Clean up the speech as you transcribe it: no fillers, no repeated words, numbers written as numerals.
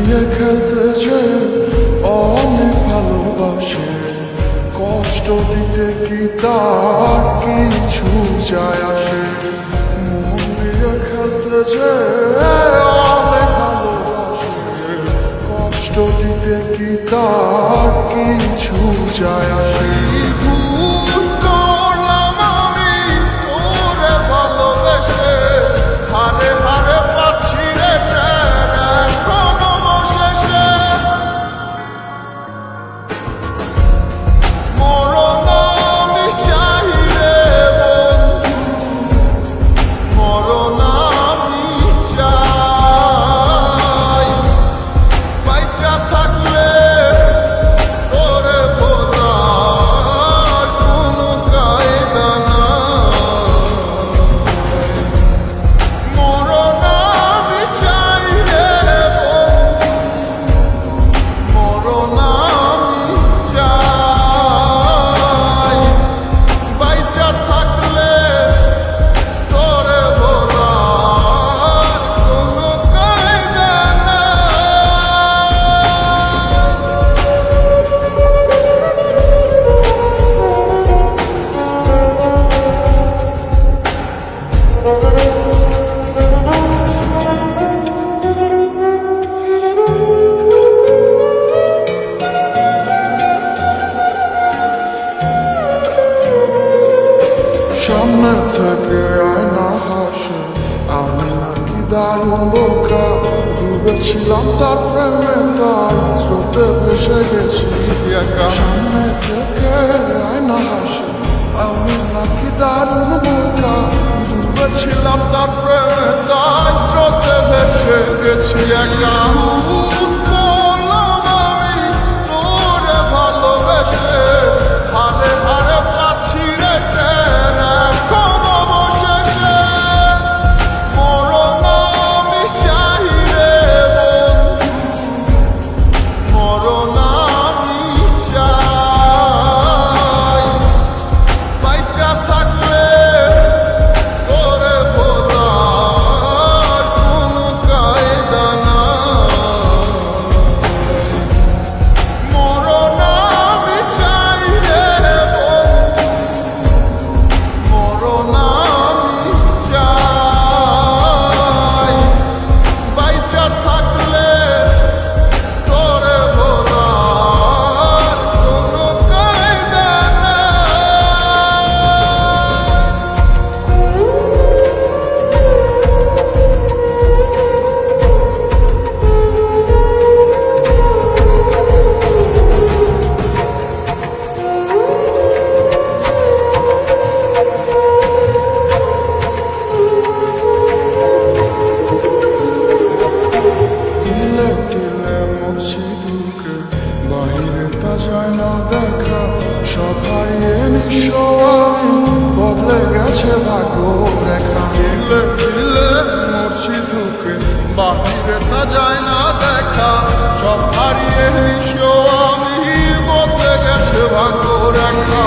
নিয়ে খেলতে যে অনেক ভালোবাসে, কষ্ট দিতে কি তার কিছু যায় আসে। মন নিয়ে খেলতে যে অনেক ভালোবাসে, কষ্ট দিতে কি তার কিছু যায় আসে। ভুল করলাম আমি তোরে ভালোবেসে, হারে হারে পাচ্ছি রে এখন অবশেষে। মরণ আমি চাই রে বন্ধু, মরণ আমি চাই। পয়সা থাকলে তোরে বলার কোনো কায়দা নাই। মরণ আমি চাই রে বন্ধু, মরণ আমি চাই। পয়সা থাকলে তোরে বলার কোনো কায়দা সামনে থেকে আয়না হাসে, আমি নাকি দারুণ বোকা। ডুবেছিলাম তার প্রেমে, তাই স্রোতে ভেসে গেছি একা। সামনে থেকে আয়না হাসে, আমি নাকি দারুণ বোকা। ডুবেছিলাম তার প্রেমে, তাই স্রোতে ভেসে গেছি একা। করলাম আমি তোরে ভালোবেসে, হারে হারে পাচ্ছি রে এখন অবশেষে। মরণ আমি চাই রে বন্ধু, মরণ আমি চাই। পয়সা থাকলে তোরে বলার কোনো কায়দা নাই। মরণ আমি চাই রে বন্ধু, মরণ আমি চাই। পয়সা থাকলে তোরে বলার কোনো কায়দা তিলে তিলে মরছি দুঃখে, বাহিরে তা যায় না দেখা। সব হারিয়ে নিঃস্ব আমি, বদলে গেছে ভাগ্য রেখা। তিলে তিলে মরছি দুঃখে, বাহিরে তা যায় না দেখা। সব হারিয়ে নিঃস্ব আমি, বদলে গেছে ভাগ্য রেখা।